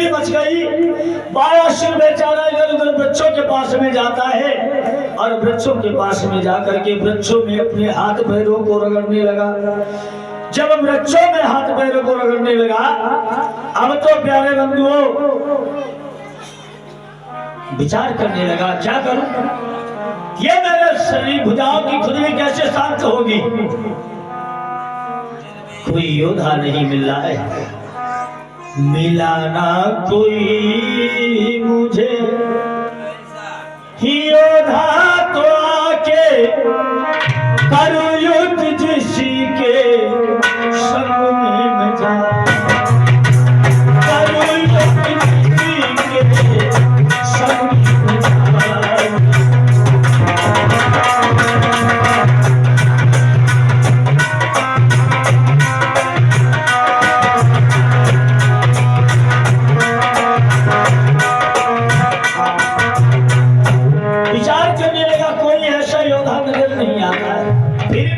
हलचली much गई। बायासुर बेचारा इधर उधर वृक्षों के पास में जाता है और वृक्षों के पास में जाकर के वृक्षों में अपने हाथ पैरों को रगड़ने लगा। जब वृक्षों में हाथ पैरों को रगड़ने लगा, अब तो प्यारे बंधुओं विचार करने लगा, क्या करूं, ये मेरे शरीर भुजाओं की खुजली कैसे शांत होगी। कोई योद्धा नहीं मिल रहा है, मिला ना कोई मुझे योद्धा, तो आके करो युद्ध जिसी के संग में मैं जाऊं। करो युद्ध जिसी के संग में जाऊं। विचार करने लगा, कोई ऐसा योद्धा नजर नहीं आता है। फिर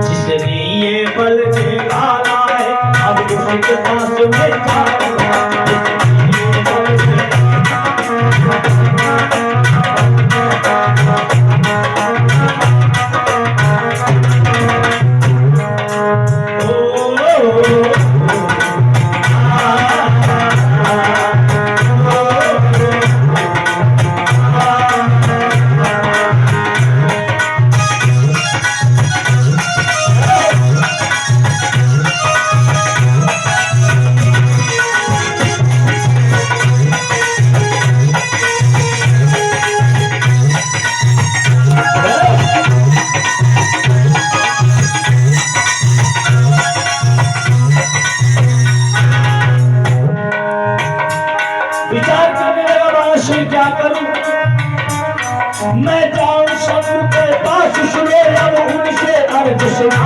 जिसने ये बल निकाला है, अब उसके पास में जाऊंगा। विचार करने लगा, बादशाह क्या करूं, मैं जाऊं सबके पास सुने अब उनसे अर्ज सुना।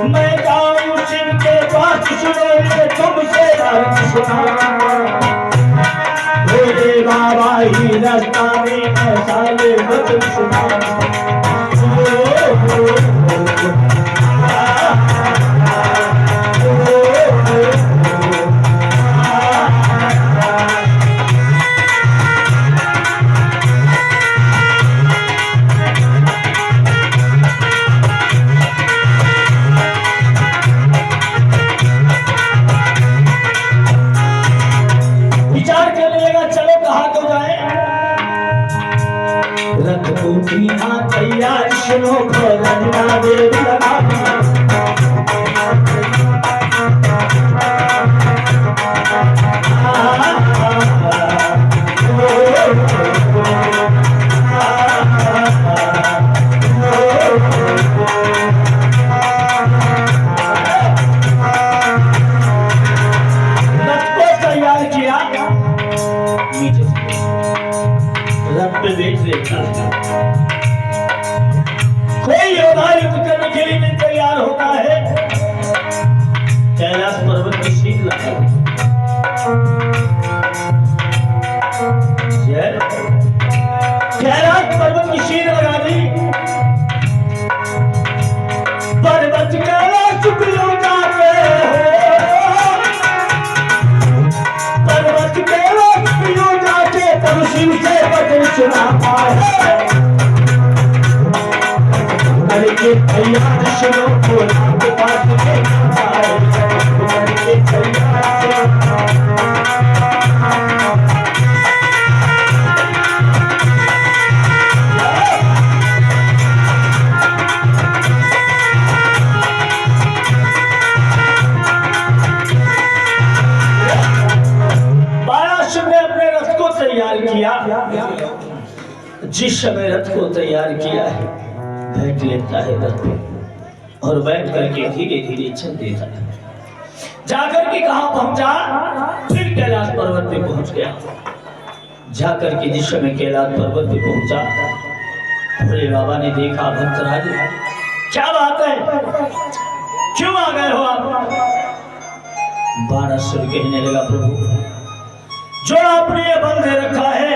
मैं जाऊं सबके पास सुने तुमसे अर्ज सुना। मेरे बाबा ही रास्ता में ऐसा ले वचन सुना। विचार करने लगा, चलो कहा तो जाए। रथ को किया तैयार, सुनो भजना देव लगा। रथ को तैयार किया, रथ पे बैठ लेता है। कोई योद्धा युद्ध करने के लिए तैयार होता है। कैलाश पर्वत की सीट लगा, कैलाश पर्वत की सीट लगा दी। पर्वत कैलाश पिलो जाते हो, पर्वत कैलाश पिलो जाते, तब शिव से वचन सुना पाए। करके तैयार सुनो भोला के पास में आए। करके तैयार बायासुर ने अपने रथ को तैयार किया। जिस समय रथ को तैयार किया है, बैठ लेता है रथ पे और बैठ करके धीरे धीरे चल देता है। जाकर के कहाँ पहुंचा, फिर कैलाश पर्वत पे पहुंच गया। जाकर के जिस समय कैलाश पर्वत पे पहुंचा, भोले बाबा ने देखा, भक्तराज क्या बात है, क्यों आ गए हो आप। बाणासुर कहने लगा, प्रभु जो आपने ये बंधे रखा है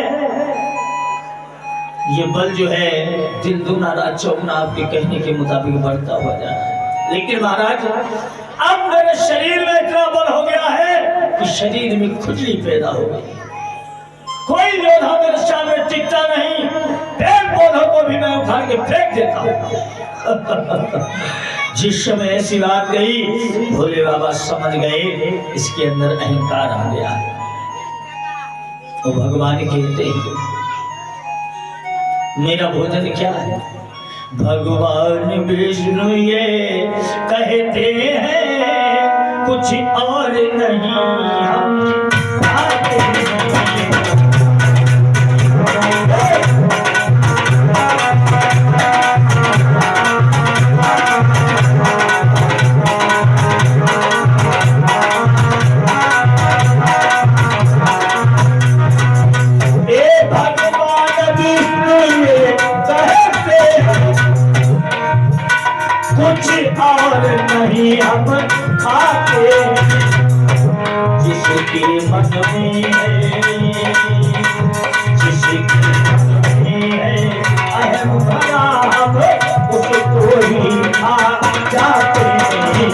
ये बल जो है दिन दूना रात चौगुना आपके कहने के मुताबिक बढ़ता हुआ जा रहा है। लेकिन महाराज अब मेरे शरीर में इतना बल हो गया है कि शरीर में खुजली पैदा हो गई। कोई योद्धा मेरे सामने टिकता नहीं, पेड़ पौधों को भी मैं उठा के फेंक देता हूँ। जिस समय ऐसी बात गई भोले बाबा समझ गए इसके अंदर अहंकार आ गया है। तो भगवान कहते हैं मेरा भोजन क्या है? भगवान विष्णु ये कहते हैं कुछ और नहीं हम खाते नहीं। और नहीं हम खाते जिसके मन में है, जिसके मन में है अहम भरा हम उसको ही खा जाते हैं।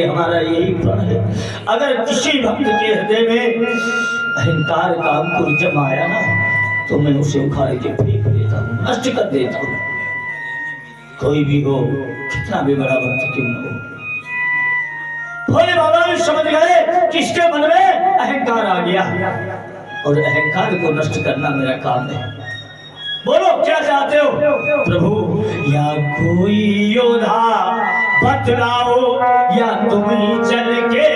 हमारा यही प्रण है, अगर किसी भक्त के हृदय में अहंकार का अंकुर जमाया ना तो मैं उसे उखाड़ के फेंक देता हूँ, नष्ट कर देता हूँ। कोई भी हो, कितना भी बड़ा भक्त क्यों न हो। भोले बाबा भी समझ गए किसके मन में अहंकार आ गया और अहंकार को नष्ट करना मेरा काम है। बोलो क्या चाहते हो प्रभु? या कोई योद्धा बतलाओ या तुम ही चल के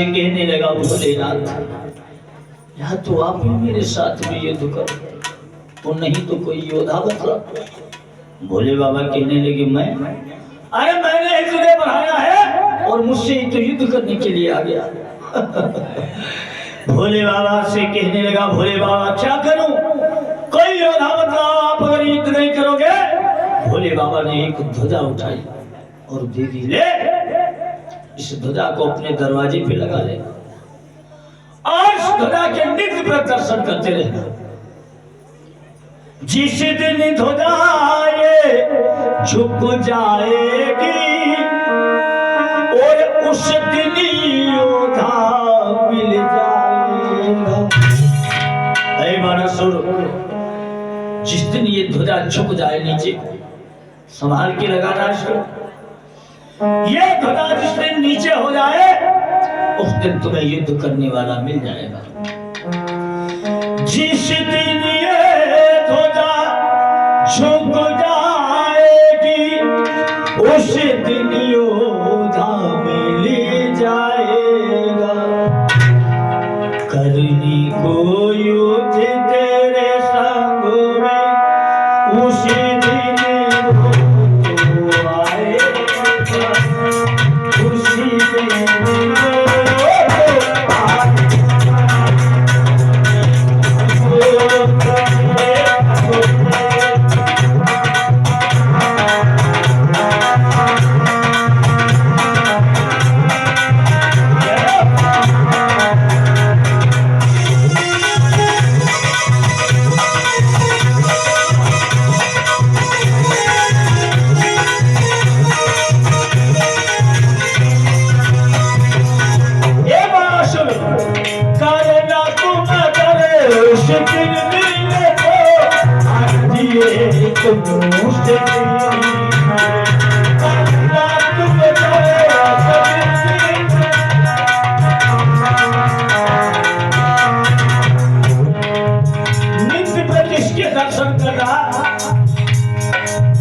कहने लगा भोलेनाथ या तो आप ही मेरे साथ में युद्ध करो और नहीं तो कोई योद्धा बतला। भोले बाबा कहने लगे मैं, अरे मैंने ही तुझे बढ़ाया है और मुझसे ही तो युद्ध करने के लिए आ गया। भोले बाबा से कहने लगा भोले बाबा क्या करूं? कोई योद्धा बतलाओ, आप अगर युद्ध नहीं करोगे। भोले बाबा ने एक ध्वजा उठाई और दे दी, ले इस ध्वजा को अपने दरवाजे पे लगा ले और इस ध्वजा के नित्य प्रदर्शन करते रहना। जिस दिन ध्वजा ये झुक जाएगी और उस दिन योद्धा मिल जाएगी। बाणासुर, जिस दिन ये ध्वजा झुक जाए नीचे, संभाल के लगाना इसको, ये ध्वजा जिस दिन नीचे हो जाए उस दिन तुम्हें युद्ध करने वाला मिल जाएगा। जिस दिन ये ध्वजा झुक जाएगी उस दिन योद्धा मिल जाएगा। करनी को युद्ध तेरे संग में उस दिन वो आएगा, उसी दिन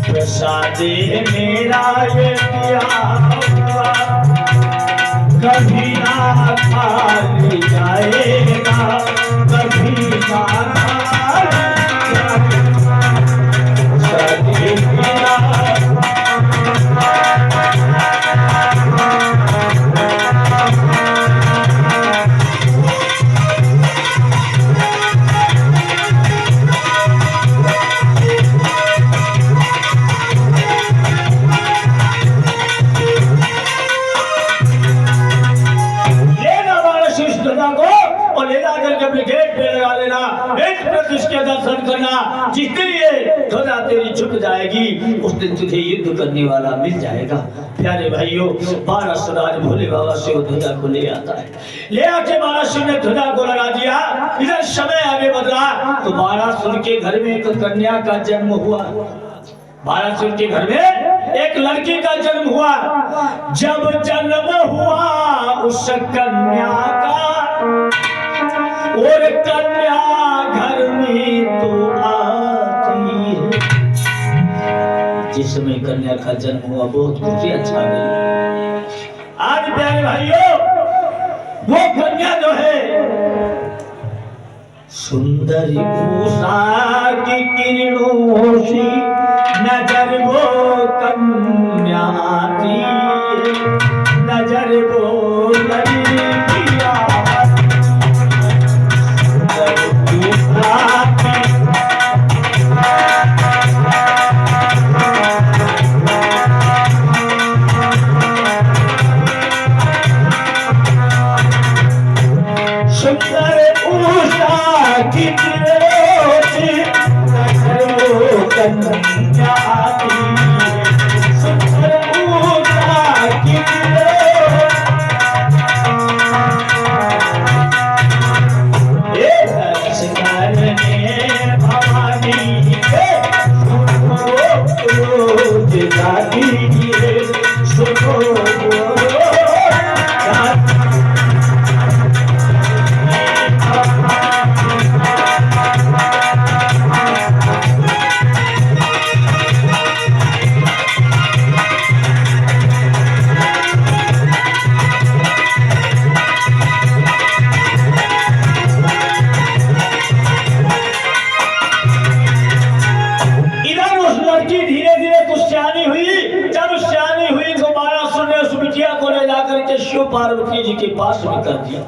प्रसादे मेरा ये दिया हुआ कभी ना खाली जाएगा, कभी ना खाली जाएगा। प्रसादे मेरा दर्शन करना। जिस दिन ये ध्वजा तेरी झुक जाएगी उस दिन तुझे युद्ध करने वाला मिल जाएगा। प्यारे भाइयों, बाणासुर आज भोले बाबा से वो ध्वजा को ले आता है। ले आके बाणासुर ने ध्वजा को लगा दिया। इधर समय आगे बदला तो बाणासुर के घर में एक कन्या का जन्म हुआ। बाणासुर के घर में एक लड़की का जन्म हुआ। जब जन्म हुआ उस कन्या का, और कन्या घर में तो आती है। जिस समय कन्या का जन्म हुआ बहुत खुशी अच्छा गई। आज प्यारे भाइयों, वो कन्या जो है सुंदर उषा की किरणों से नजर वो कन्या आती है, नजर वो लड़कियां पार्वती जी के पास में कर दिया।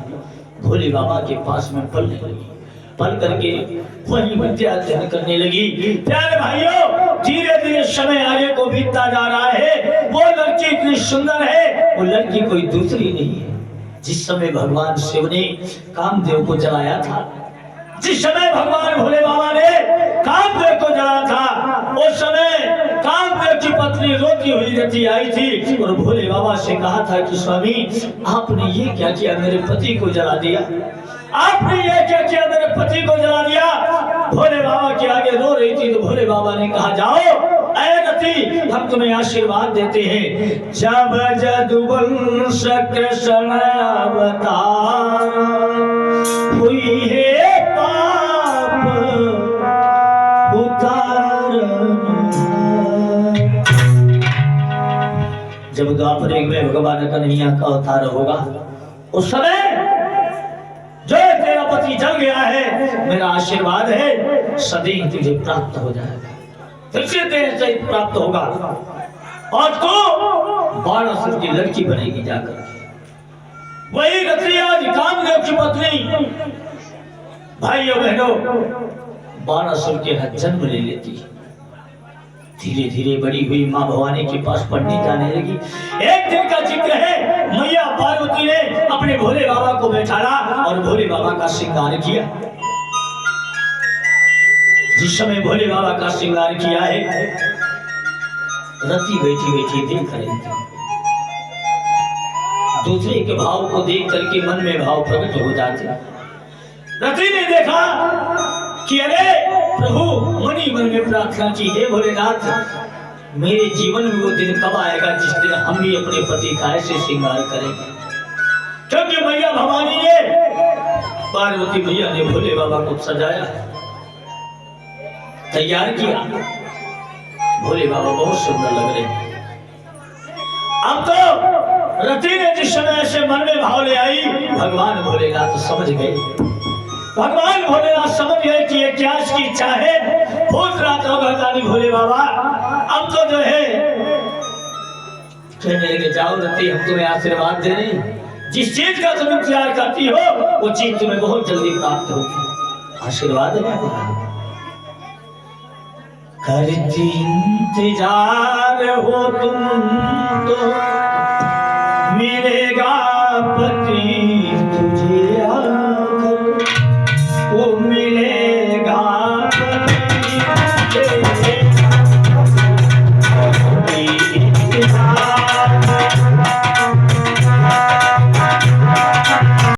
भोले बाबा के पास में पलने लगी। पल करके वही विद्या अध्ययन करने लगी। प्यारे भाइयों, धीरे धीरे समय आगे को बीतता जा रहा है। वो लड़की इतनी सुंदर है, वो लड़की कोई दूसरी नहीं है। जिस समय भगवान शिव ने कामदेव को जलाया था, जिस समय भगवान भोले बाबा ने कामदेव को जलाया था, उस समय कामदेव की पत्नी रोती हुई रति आई थी और भोले बाबा से कहा था कि स्वामी, आपने ये क्या किया, मेरे पति को जला दिया। आपने ये क्या किया, मेरे पति को जला दिया। भोले बाबा के आगे रो रही थी तो भोले बाबा ने कहा जाओ ऐ रति हम तुम्हें आशीर्वाद देते हैं। जब जदुवंश कृष्ण अवतार हुई है पाप उतारन। जब द्वापर युग में भगवान कन्हैया का अवतार होगा उस समय जो तेरा पति जल गया है मेरा आशीर्वाद है सदैव तुझे प्राप्त हो जाएगा, फिर से तेरे से प्राप्त होगा और तू बाणासुर की लड़की बनेगी जाकर। वही रति आज कामदेव की पत्नी भाइयों बहनों बाणासुर के हाथ जन्म ले लेती। धीरे धीरे बड़ी हुई मां भवानी के पास पढ़ने जाने लगी। एक दिन का जिक्र है मैया पार्वती ने अपने भोले बाबा को बैठाया और भोले बाबा का श्रृंगार किया। जिस समय भोले बाबा का श्रृंगार किया है रति बैठी बैठी देख रही थी। दूसरे के भाव को देख करके मन में भाव प्रकट हो जाते। रति ने देखा कि अरे प्रभु मनी मन में प्रार्थना की है भोलेनाथ मेरे जीवन में वो दिन कब आएगा जिस दिन हम भी अपने पति का ऐसे श्रृंगार करेंगे। क्योंकि मैया भवानी ने पार्वती मैया ने भोले बाबा को सजाया तैयार किया। भोले बाबा बहुत सुंदर लग रहे हैं। अब तो रति ने जिस समय ऐसे मन में भाव ले आई भगवान भोलेनाथ समझ गए। भगवान भोलेनाथ समझ गए कि ये क्या इसकी इच्छा है। भूत रात होगा भोले बाबा अब तो जो है कहने लगे जाओ रति हम तुम्हें आशीर्वाद दे रहे जिस चीज का तुम इंतजार करती हो वो चीज तुम्हें बहुत जल्दी प्राप्त होगी। आशीर्वाद है करती इंतजार हो तुम तो मिलेगा पति